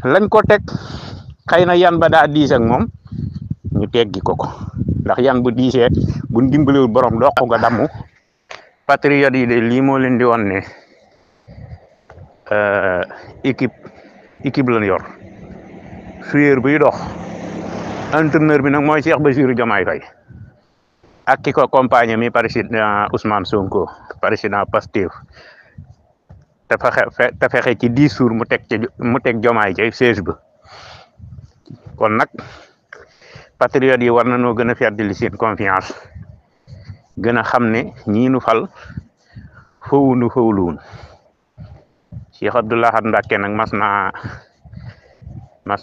lañ ko teg xëy na yan ba daa diis ak moom ñu teggi ko ndax yan bu diisee buñ dimbalewul borom doq nga damu. patriote yi de lii moo leen di woon ne équipe lañ yor joueur buy dox entraîneur bi nag mooy Cheikh Bassirou Diomaye Faye ak ki ko accompagné mi président Ousmane Sonko président Pastef te fexe ci 10 jours mu teg Diomaye ci siège ba kon nag patriote yi war na noo gën a feddali seen confiance gën a xam ne ñii nu fal fawluwun Cheikh Abdou Lahad Mbacké nag mas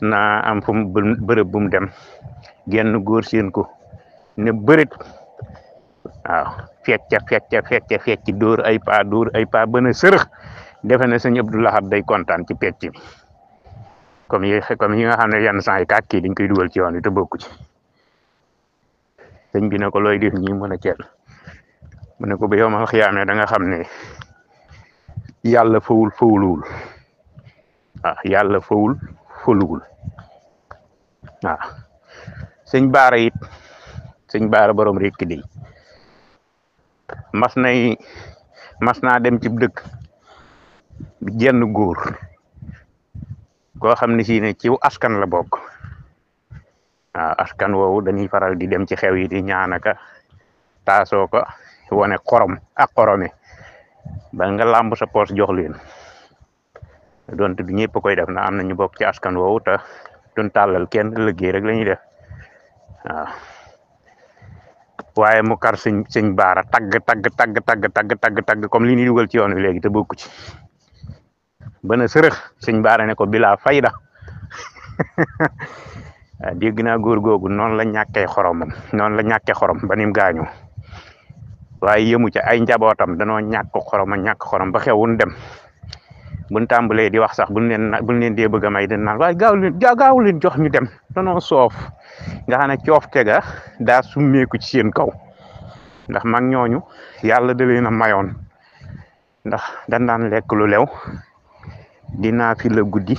naa am fu mu bërëb bu mu dem genn góor seen ko ne bërit waaw fecc dóor ay pa bën a sërëx defe ne sëñ Abdou Lahad day kontaan ci pecc bi comme yi nga xam ne yenn saa yi kàkk kii dañ koy dugal ci yoon wi te bokku ci sëñ bi ne ko looy def ñi mën a ceel mu ne ko ba yow ma xiyaamee da nga xam ne yàlla fawluwul waaw yàlla fawluwul waaw sëñ baara borom rekk di mas naa dem ci dëkk bi jenn góor koo xam ne si ne ci askan la bokk waaw askan woowu dañuy faral di dem ci xew yi di ñaanaka taasoo ko wane xorom ak xorome ba nga làmb sa poos jox leen donte du ñëpp koy def na am na ñu bokk ci askan woowu te duñ tàllal kenn liggéey rek la ñuy def waaw waaye mu kar sëñ baara tagg comme li ñuy dugal ci yoon wi léegi te bokku ci bana sërëx sëñ baara ne ko bilaa fayda dégg naa góor googu noonu la ñàkkee xorom ba nim gaañu waaye yëmu ca ay njabootam danoo ñàkk xorom ba xewun dem buñ tàmbalee di wax sax buñ leen dee bëgg a may dañ naan waaye gaaw leen jox ñu dem danoo soof nga xam ne coof tega daa summeeku ci seen kaw ndax mag ñooñu yàlla da leen a mayoon ndax dañ daan lekk lu lew dinaa fi la guddi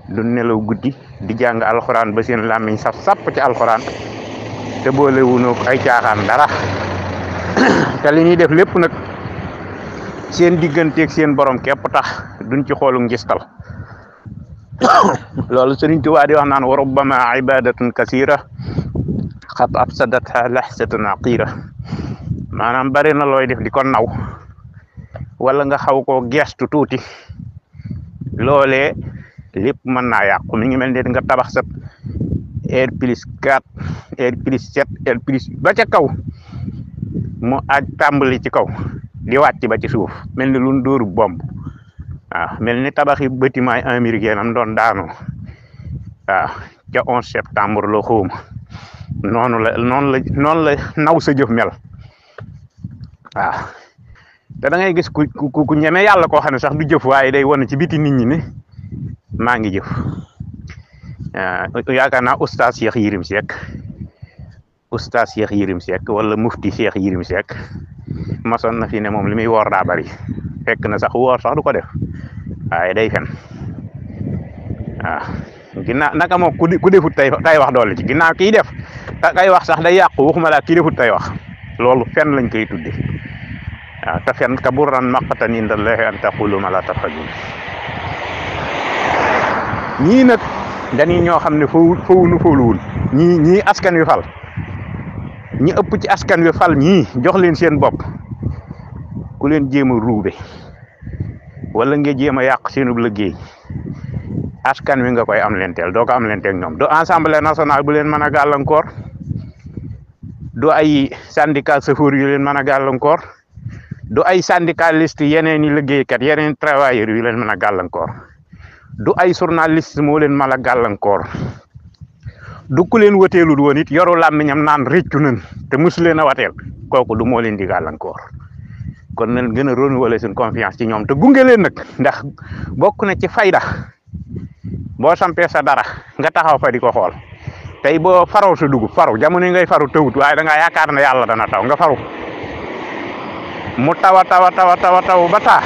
du nelaw guddi di jàng alxuraan ba seen làmmiñ saf sàpp ci alxuraan te boole wuñu ay caaxaan dara te li ñuy def lépp nag seen digganteeg seen borom képp tax duñ ci xoolu ngistal loolu Sëriñ Tuubaa di wax naan wa rubbama ibadatun kasira xat afsadatha lahsatun aqira maanaam bari na looy def di ko naw wala nga xaw koo gestu tuuti loolee lépp mën naa yàqu mi ngi mel ne nga tabax sa R+4 R+7 R+ ba ca kaw mu aj tàmbali ci kaw di wàcc ba ci suuf mel ni lu dóoru bomb waaw mel ni tabaxi bâtiment yi américain am doon daanu waaw ca 11 septembre la xóoma noonu la naw sa jëf mel waaw te da ngay gis ku ñeme yàlla koo xam ne sax du jëf waaye day wane ci biti nit ñi ne maa ngi jëf yaakaar naa oustaz Cheikh Yérim Seck wala mufti Cheikh Yérim Seck masoon na fi ne moom li muy woor daa bari fekk na sax woor sax du ko def waaye day fen waaw ginnaaw naka moom ku defut tay wax doole ci ginnaaw kii def te kay wax sax day yàqu waxuma laa kii defut tay wax loolu fen lañ koy tudde waaw te fen kaburan maqtan indallahi an taqulu ma la tafalun ñii nag dañuy ñoo xam ne fawluwul ñii askan wi fal ñi ëpp ci askan wi fal ñii jox leen seen bopp ku leen jéem a ruube wala nga jéem a yàq seenub liggéey askan wi nga koy am lenteel doo ko am lenteeg ñoom do assemblée nationale bu leen mën a gàllankoor do ay syndicat chauffeur yu leen mën a gàllankoor du ay syndicaliste yeneen i liggéeykat yeneen travailleurs yu leen mën a gàllankoor du ay journaliste moo leen mën a gàllankoor du ku leen wateelul woon it yoru làmmiñam naan réccu nañ te mosu leen a wateel kooku du moo leen di gàllankoor kon nañ gën a renouveler seen confiance ci ñoom te gunge leen nag ndax bokk na ci fayda boo sampee sa dara nga taxaw fa di ko xool tey boo faroo sa dugub faru jamono yi ngay faru tawut waaye da ngaa yaakaar ne yàlla dana taw nga faru mu taw ba taa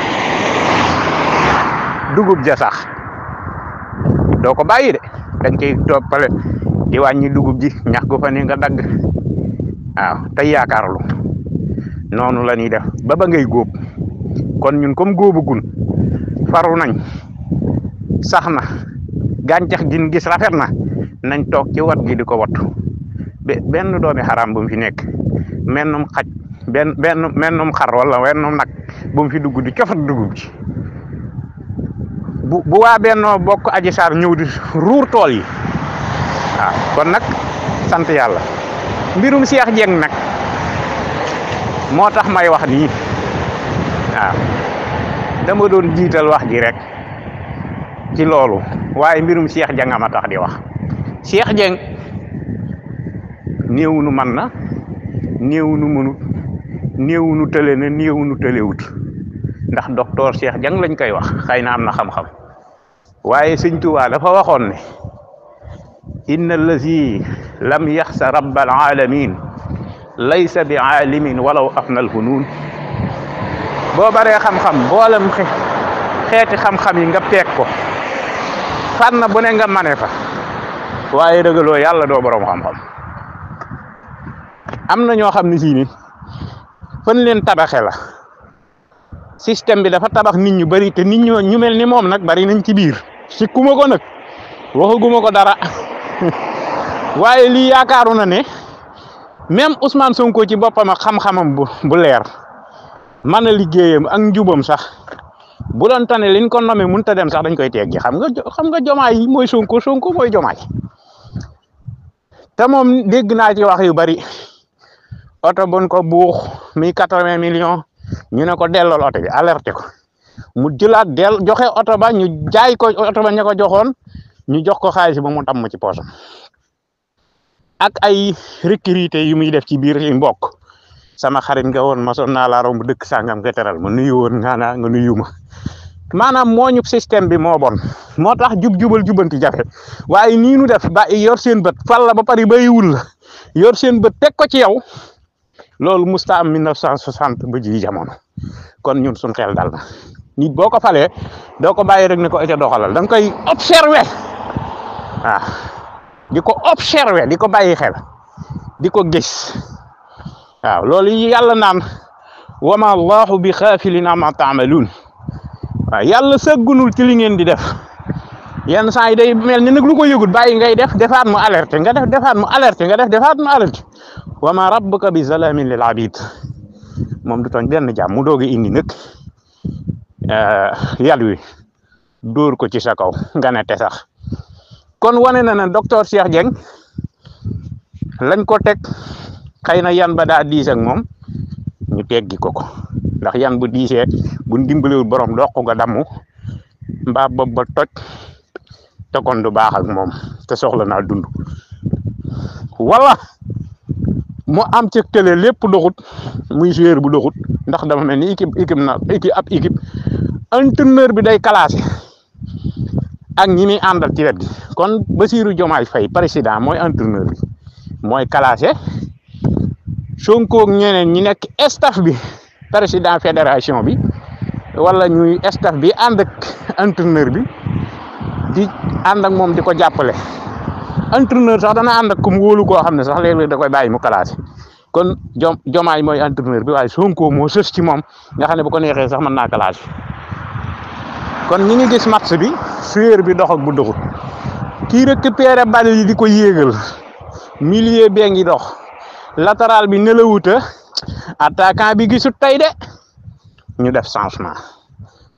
dugub ja sax doo ko bàyyi de da nga koy toppale di wàññi dugub ji ñax gu fa ne nga dagg waaw tey yaakaarlu noonu la ñuy def ba ngay góob kon ñun comme góobagun faru nañ sax na gàncax gi ñu gis rafet na nañ toog ci wat gi di ko wattu benn doomi xaraam bu mu fi nekk mennum xaj mennum xar wala mennum nag bu mu fi dugg di cofat dugub ji bu waa Bennoo Bokk Adji Sarr ñëw di ruur tool yi waaw kon nag sant yàlla mbirum Cheikh Dieng nag moo tax may wax nii waaw dama doon jiital wax ji rek ci loolu waaye mbirum Cheikh Dieng ma tax di wax Cheikh Dieng néew nu man na néew nu mënut néew nu tële na néew nu tëlewut ndax docteur Cheikh Dieng lañ koy wax xëy na am na xam-xam waaye sëñ Tuubaa dafa waxoon ne inna allazi lam yaxsa rabbal alamin laysa bi aalimin walaw afnal hunun boo baree xam-xam boolem xeeti xam-xam yi nga peeg ko fànn bu ne nga mane fa waaye dëggaloo yàlla doo borom xam-xam am na ñoo xam ne sii ni fan leen tabaxe la système bi dafa tabax nit ñu bari te nit ñu mel ni moom nag bari nañ ci biir sikkuma ko nag waxaguma ko dara waaye lii yaakaaru na ne même Ousmane Sonko ci boppam ak xam-xamam bu leer mën a liggéeyam ak njubam sax bu doon tane liñ ko nommé mënut a dem sax dañ koy teggi xam nga jomaay yi mooy Sonko mooy jomaay te moom dégg naa ci wax yu bari oto bon ko buux 80 millions ñu ne ko dellool oto bi alerté ko mu jëlaat joxe oto ba ñu jaay ko oto ba ña ko joxoon ñu jox ko xaalis ba mu tam ci poosam ak ay recruté yu muy def ci biir yi mbokk sama xarit nga woon ma son naa laa romb dëkk sàngam nga teral ma nuyu woon nga nuyu ma maanaam moo ñu système bi moo bon moo tax jubal jubanti jafe waaye nii nu def ba yor seen bët fal la ba pare bayiwul la yor seen bët teg ko ci yow loolu musta am 1960 ba ji jamono kon ñun suñ xel dal na nit boo ko falee doo ko bàyyi rek ne ko ca doxalal da nga koy observer waaw di ko observer di ko bàyyi xel di ko gis waaw loolu yàlla naan wama allahu bi xaafilin amma taamaluun waaw yàlla sëggunul ci li ngeen di def yenn saa yi day mel ni nag lu ko yëgut bàyyi ngay defaat mu alerté nga defaat mu alerté nga defaat mu alerté wama rabbuka bi zalamin lil abid moom du tooñ benn jàmm mu doogi indi nag yàlla wi dóor ko ci sa kaw nga ne te sax kon wane na ne docteur Cheikh Dieng lañ ko teg xëy na yan ba daa diis ak moom ñu teggi ko ndax yan bu diisee bu dimbalewul borom doq nga damu mbaa bopp ba toj te kon du baax ak moom te soxla naa dund wala mu am ci télé lépp doxut muy joueur bu doxut ndax dama mel ni équipe entraîneur bi day classé ak ñi muy àndal ci wet gi kon Bassirou Diomaye Faye président mooy entraîneur bi mooy classé Sonko ak ñeneen ñi nekk staff bi président fédération bi wala ñuy staff bi ànd ak entraîneur bi di ànd ak moom di ko jàppale entraîneur sax dana ànd ak ku mu wóolu koo xam ne sax léeg-léeg da koy bàyyi mu classé kon Diomaye mooy entraîneur bi waaye Sonko moo sës ci moom nga xam ne bu ko neexee sax mën naa classé kon ñi ngi gis match bi joueur bi dox ak bu doxut kii récupéré bal yi di ko yéegal milieu bee ngi dox latéral bi nelawuta attaquant bi gisut tey de ñu def changement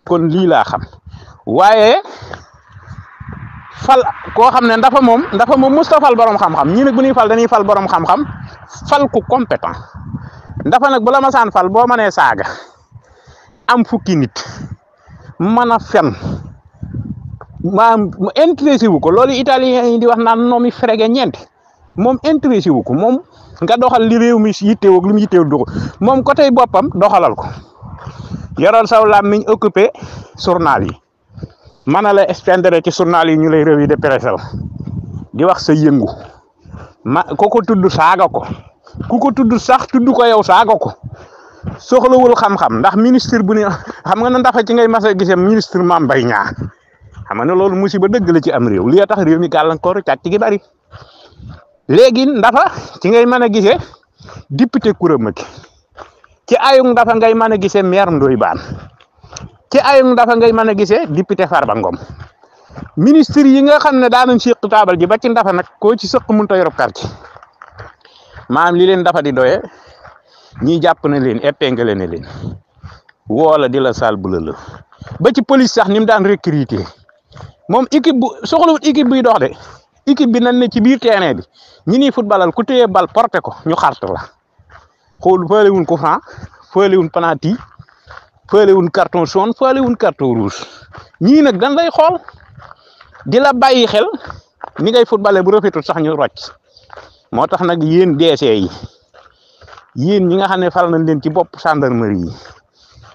kon lii laa xam waaye fal koo xam ne ndafa moom musta fal borom xam-xam ñii nag bu ñuy fal dañuy fal borom xam-xam fal ku compétent ndafa nag bu la masaan fal boo mënee saaga am fukki nit mën a fen maam mu intéressé wu ko loolu italien yi di wax naan noomi frege ñeenti moom intéressé wu ko moom nga doxal li réew mi yittewoo ak li mu yittewoo doxal moom côté boppam doxalal ko yoral saw làmmiñ occupé journal yi mën a la expendre ci journal yi ñu lay revue de presse di wax sa yëngu ko tudd saaga ko ku ko tudd sax tudd ko yow saaga ko soxlawul xam-xam ndax ministre bu ne xam nga na ndafa ci ngay mas a gisee ministre Mame Mbaye Niang xam nga ne loolu musiba dëgg la ci am réew li tax réew mi gàllankooru càcc gi bari léegi ndafa ci ngay mën a gisee député Coura Macky ci ayung ndafa ngay mën a gisee maire Ndoye Bane ci ayung ndafa ngay mën a gisee député Farba Ngom ministre yi nga xam ne daanañ séq taabal ji ba ci ndafa nag koo ci sëq mënut a yorub quartier maam li leen dafa di doye ñi jàpp na leen épinglé na leen woola di la sal bu la ba ci police sax ni mu daan recruter moom équipe bu soxlawut équipe buy dox de équipe bi nan ne ci biir terrain bi ñi ni footballal ku téye bal porté ko ñu xart la xool faale wuñ ko franc faale wuñ penalty faale wuñ carton jaune faale wuñ carton rouge ñii nag dañ lay xool di la bàyyi xel ni ngay footballé bu rafetul sax ñu rocc moo tax nag yéen DC yi yéen ñi nga xam ne fal nañ leen ci bopp gendarmerie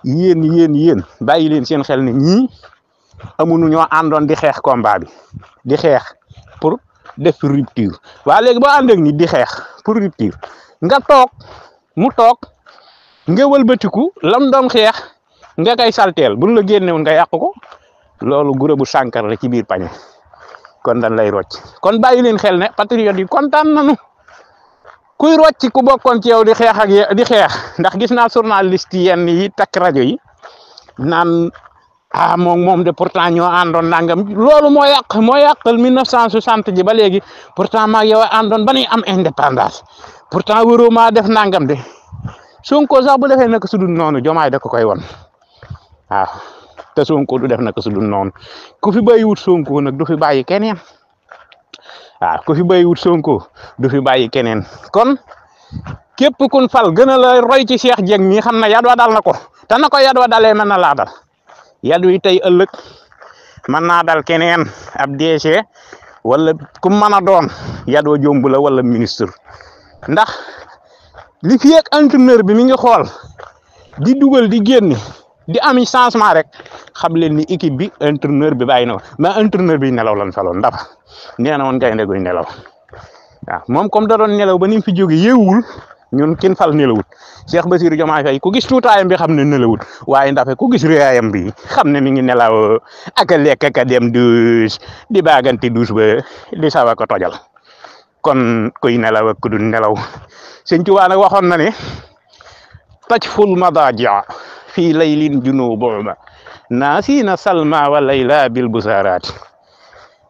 yi yéen bàyyi leen seen xel ne ñii amuñu ñoo àndoon di xeex combat bi di xeex pour def rupture waa léegi boo ànd ak nit di xeex pour rupture nga toog mu toog nga wëlbatiku lam doon xeex nga koy salteel buñ la génnewoon nga yàq ko loolu gura bu sànkar la ci biir pañe kon dañ lay rocc kon bàyyi leen xel ne patriote yi kontaan nañu kuy rocc ku bokkoon ci yow di xeex ak di xeex ndax gis naa journaliste yenn yi takk rajo yi naan moom de pourtant ñoo àndoon nangam loolu moo yàqal 1960 ji ba léegi pourtant maag yow àndoon ba ñuy am indépendance pourtant wëroo maa def nangam de Sonko sax bu defee naka su dul noonu Jomaay da ko koy won waaw te Sonko du def naka su dul noonu ku fi bàyyiwut Sonko nag du fi bàyyi keneen waaw ku fi bàyyiwut Sonko du fi bàyyi keneen kon képp kun fal gën a la roy ci Cheikh Dieng mi xam na yad wa dal na ko te na ko yad wa dalee mën na laa dal yadu yi tey ëllëg mën naa dal keneen ab DG wala ku mën a doon yadoo jomb la wala ministre ndax li fi ak entraîneur bi mi ngi xool di dugal di génn di ami changement rek xam leen ni équipe bi entraîneur bi bàyyi na mais entraîneur bi nelaw lan faloon ndax nee na woon gaynde guy nelaw waaw moom comme da doon nelaw ba ni mu fi jóge yeewul ñun kin fal nelawut Cheikh Bassirou Diomaye Faye ku gis tuutaayam bi xam ne nelawut waaye ndafe ku gis réyaayam bi xam ne mi ngi nelaw ak a lekk ak a dem douche di baagante douche ba di sawa ko tojal kon kuy nelaw ak ku dul nelaw Sëñ Tuubaa nag waxoon na ne tajful madaaji' fii laylin junuubuhuma naasiina salma wa layla bil busaaraat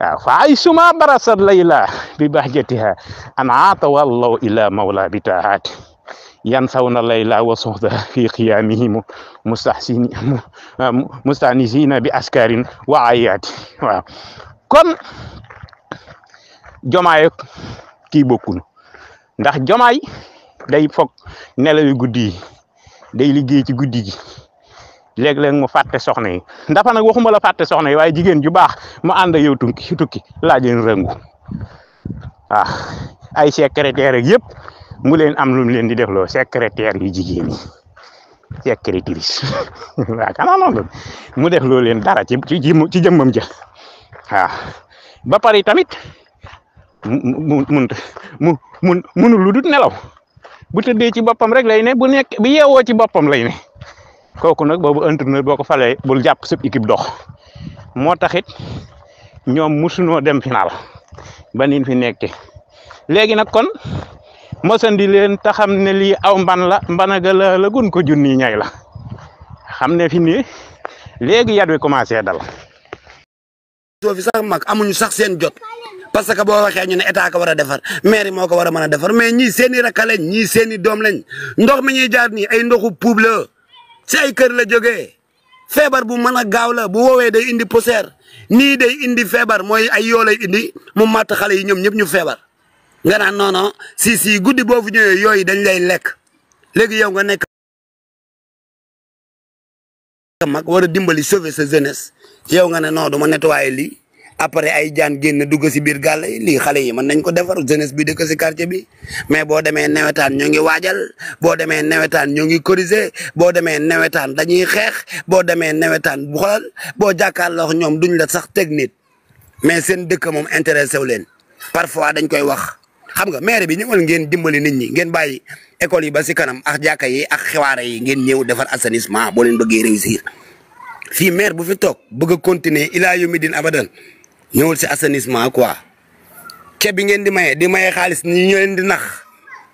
waaw fa ay suma barasat layla bi bahjatiha an aata wallaw ila mawla bi taahaat yansawna layla wa suhda fi qiyaamihim mustanisina bi askarin wa ayaati waaw kon Jomaay kii bokkunu ndax Jomaay day foog nelawi guddi yi day liggéey ci guddi gi léeg-léeg mu fàtte soxna yi ndafa nag waxuma la fàtte soxna yi waaye jigéen ju baax mu ànd ak yow tukki laa leen rëngu waaw ay secrétaire ak yëpp mu leen am lu mu leen di defloo secrétaire yu jigéen yi secrétaire waaw kanaa noonu mu def loo leen dara ci jëmmam ja waaw ba pare tamit munu lu dut nelaw bu tëddee ci boppam rek lay ne bu yeewoo ci boppam lay ne kooku nag boobu entraîneur boo ko falee bul jàpp sëb équipe dox moo taxit ñoom musunoo dem final ba nin fi nekke léegi nag kon mosandi leen te xam ne lii aw mban la mbanaga la gun ko junni ñay la xam ne fi nii léegi yat wi commencé dal soo fi sax mag amuñu sax seen jot parce que boo waxee ñu ne état ko war a defar maire moo ko war a mën a defar mais ñii seen i rakk lañ ñii seen i doom lañ ndox mi ñuy jaar nii ay ndoxu puub la si ay kër la jógee feebar bu mën a gaaw la bu woowee day indi poussière nii day indi feebar mooy ay yoo lay indi mu màtt xale yi ñoom ñëpp ñu feebar nga naan non non si guddi boo fu ñëwee yooyu dañ lay lekk léegi yow nga nekk mag war a dimbali sauver sa jeunesse yow nga ne non du ma nettoyer lii après ay jaan génn dugg si biir gàll yi lii xale yi mën nañ ko defar jeunesse bi dëkk si quartier bi mais boo demee nawetaan ñoo ngi waajal boo demee nawetaan ñoo ngi corriger boo demee nawetaan dañuy xeex boo demee nawetaan bu xoolal boo jàkkaarloo ñoom duñ la sax teg nit mais seen dëkk moom intéressé wu leen parfois dañ koy wax xam nga maire bi ñëwal ngeen dimbali nit ñi ngeen bàyyi école yi ba si kanam ak jàkka yi ak xiwaare yi ngeen ñëw defar assainissement boo leen bëggee réussir fii maire bu fi toog bëgg a continuer ilaa yomi din abadan ñëwul si assainissement quoi ceeb bi ngeen di maye xaalis ni ñu leen di nax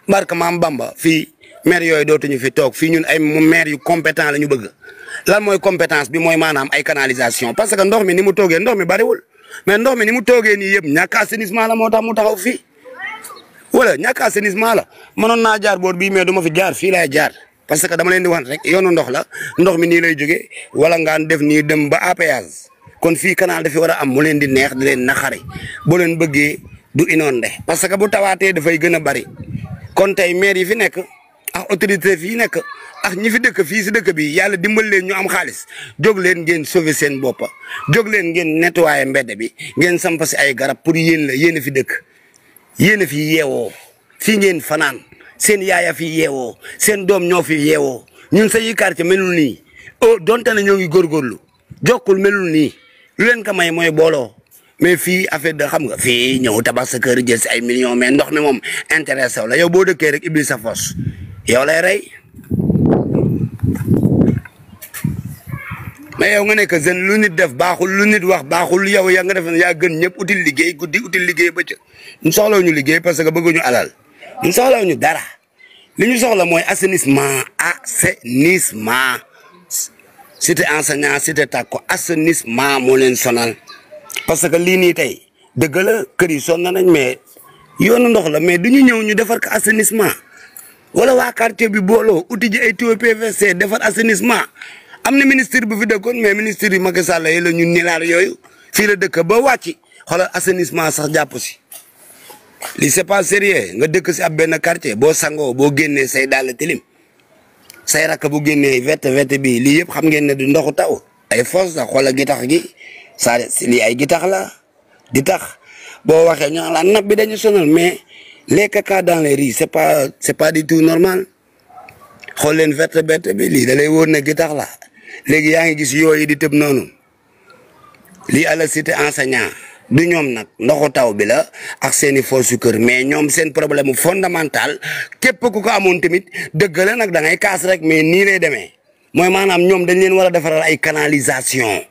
barka maam Bamba fii maire yooyu dootuñu fi toog fii ñun ay maire yu compétent la ñu bëgg lan mooy compétence bi mooy maanaam ay canalisation parce que ndox mi ni mu toogee ndox mi bariwul mais ndox mi ni mu toogee nii yëpp ñàkk assainissement la moo tax mu taxaw fii wala ñàkk assainissement la mënoon naa jaar boor bii mais du ma fi jaar fii laay jaar parce que dama leen di wax rek yoonu ndox la ndox mi nii lay jógee wala ngaan def nii dem ba à péage kon fii canal dafi war a am mu leen di neex di leen naxari boo leen bëggee du inondé parce que bu tawaatee dafay gën a bari kon tey maire yi fi nekk ak autorité fii nekk ak ñi fi dëkk fii si dëkk bi yàlla dimbal leen ñu am xaalis jóg leen ngeen sauver seen bopp jóg leen ngeen nettoyer mbedd bi ngeen samp si ay garab pour yéen la yéen a fi dëkk yéen a fi yeewoo fii ngeen fanaan seen yaaya fi yeewoo seen doom ñoo fi yeewoo ñun sa yi quartier melul nii donte ne ñoo ngi góorgóorlu jokkul melul nii lu leen ko may mooy booloo mais fii affaire de xam nga fii ñëw tabax sa kër jël si ay millions mais ndox mi moom intéressé wu la yow boo dëkkee rek ibbi sa fos yow lay rey mais yow nga nekk jeune lu nit def baaxul lu nit wax baaxul yow yaa nga def yaa gën ñëpp util liggéey guddi util liggéey bëccëg ñu soxlaw ñu liggéey parce que bëgguñu alal ñu soxlaw ñu dara li ñu soxla mooy assainissement cité enseignant cité tàkko assainissement moo leen sonal parce que lii nii tey dëgg la kër yi sonn nañ mais yoonu ndox la mais du ñu ñëw ñu defar ko assainissement wala waa quartier bi booloo uti ji ay tuyau PVC defar assainissement am na ministre bu fi dëkkoon mais ministre yi Macky Sall yi la ñun nilaar yooyu fii la dëkk ba wàcci xoolal assainissement sax jàpp si li c'est pas sérieux nga dëkk si ab benn quartier boo sangoo boo génnee say dàll tilim say rakk bu génnee verte bi lii yëpp xam ngeen ne du ndoxu taw ay fosse la xoolal gitax gi saa lii ay gitax la di tax boo waxee ñu la napp bi dañu sonal mais les caca dans les riz c'est pas du tout normal xool leen verte bi lii da lay wóor ne gitax la léegi yaa ngi gis yooyu di tëb noonu lii à la cité enseignant du ñoom nag ndoxu taw bi la ak seeni fosse kër mais ñoom seen problème fondamental képp ku ko amoon tamit dëgg la nag da ngay kaas rek mais nii lay demee mooy maanaam ñoom dañ leen war a defaral ay canalisation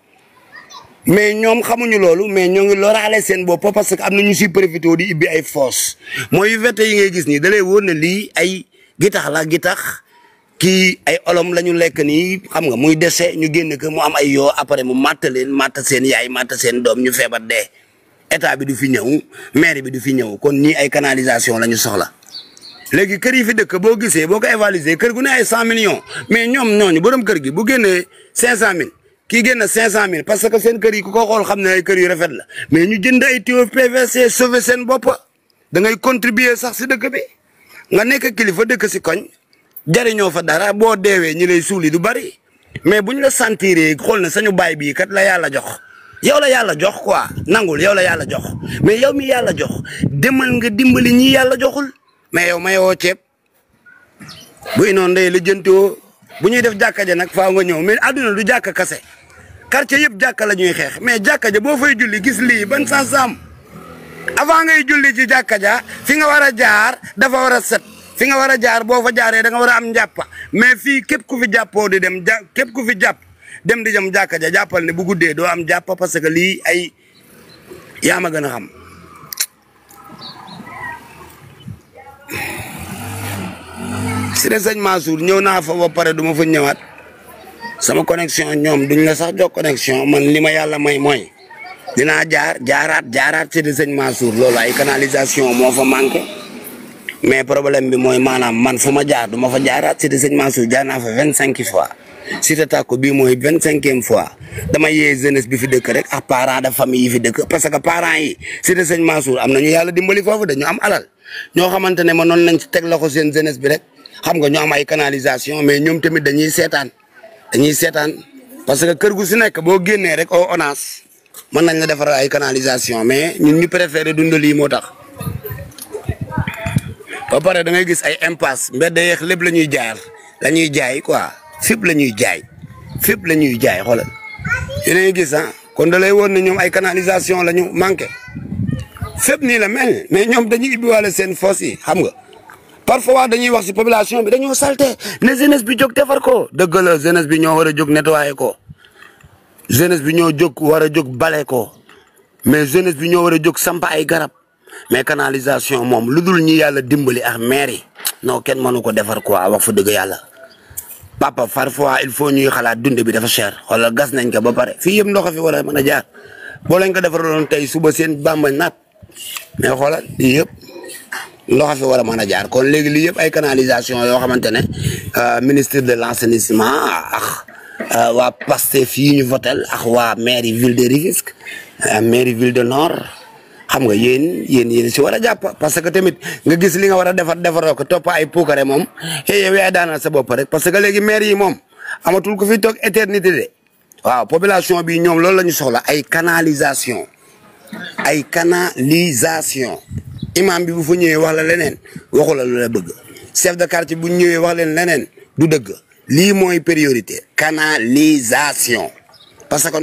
mais ñoom xamuñu loolu mais ñoo ngi loraale seen bopp parce que am na ñu si profité di ibbi ay fosse mooy verte yi ngay gis nii da lay wóor ne lii ay gitax la gitax kii ay olom la ñu lekk nii xam nga muy dese ñu génn ko mu am ay yoo après mu matt leen matt seen yaay matt seen doom ñu feebar dee état bi du fi ñëw maire bi du fi ñëw kon ñii ay canalisation la ñu soxla léegi kër yi fi dëkk boo gisee boo ko évaluer kër gu ne ay 100 millions mais ñoom ñooñu borom kër gi bu génnee 500000 kii génn 500000 parce que seen kër yi ku ko xool xam ne ay kër yu rafet la mais ñu jënd ay tuyau PVC sauver seen bopp da ngay contribuer sax si dëkk bi nga nekk kilifa dëkk si koñ jariñoo fa dara boo deewee ñi lay suuli du bari mais buñ la sentiree xool na sañu baay bii kat la yàlla jox yow la yàlla jox quoi nangul yow la yàlla jox mais yow mi yàlla jox demal nga dimbali ñi yàlla joxul mais yow mayoo ceeb bu inoon ndey la jëntoo bu ñuy def jàkka ja nag faaw nga ñëw mais àdduna du jàkka kase quartier yëpp jàkka la ñuy xeex mais jàkka ja boo fay julli gis lii ban saam avant ngay julli ci jàkka ja fi nga war a jaar dafa war a set fi nga war a jaar boo fa jaaree da nga war a am njàppa mais fii képp ku fi jàppoo di dem képp ku fi jàpp dem di jëm jàkka ja jàppal ne bu guddee doo am jàppa parce que lii ay yaa ma gën a xam si de sëñ Mansour ñëw naa fa ba pare du ma fa ñëwaat sama connexion ñoom duñ la sax jox connexion man li ma yàlla may mooy dinaa jaaraat si de sëñ Mansour loolu ay canalisation moo fa manqué mais problème bi mooy maanaam man fu ma jaar du ma fa jaaraat si de sëñ Mansour jaar naa fa 25 fois cité tàkko bii mooy 25e fois dama yee jeunesse bi fi dëkk rek ak parents de famille yi fi dëkk parce que parents yi cité sëñ Mansour am nañu yàlla dimbali foofu dañu am alal ñoo xamante ne ma noonu nañ ci teg loxo seen jeunesse bi rek xam nga ñu am ay canalisation mais ñoom tamit dañuy seetaan parce que kër gu si nekk boo génnee rek au ONAS mën nañ la defar ay canalisation mais ñun ñu préféré dundal yi moo tax ba pare da ngay gis ay impasse mbedd yeex lépp la ñuy jaay quoi fépp la ñuy jaay xoolal yéen gis kon da lay woon ne ñoom ay canalisation la ñu manqué fépp nii la mel mais ñoom dañuy ibbiwaale seen fosse yi xam nga parfois dañuy wax si population bi dañoo salté ne jeunesse bi jóg defar ko dëgg la jeunesse bi ñoo war a jóg nettoyer ko jeunesse bi ñoo jóg war a jóg bale ko mais jeunesse bi ñoo war a jóg samp ay garab mais canalisation moom lu dul ñi yàlla dimbali ak maire yi non kenn mënu ko defar quoi wax fa dëgg yàlla papa parfois il faut ñuy xalaat dund bi dafa cher xoolal gas nañ ko ba pare fii yëpp ndox fi war a mën a jaar boo lañ ko defaroon tey suba seen bamba naat mais xoolal lii yëpp ndox fi war a mën a jaar kon léegi lii yëpp ay canalisation yoo xamante ne ministre de l'assainissement ak waa Pastef fii ñu votel ak waa mairie ville de Rufisque mairie ville de Nord xam nga yéen si war a jàpp parce que tamit nga gis li nga war a defaroo ko topp ay puukare moom yow yaay daanal sa bopp rek parce que léegi maire yi moom amatul ko fi toog éternité de waaw population bi ñoom loolu la ñu soxla ay canalisation imam bi bu fa ñëwee wax la leneen waxu la lu la bëgg chef de quartier bu ñëwee wax leen leneen du dëgg lii mooy priorité canalisation parce que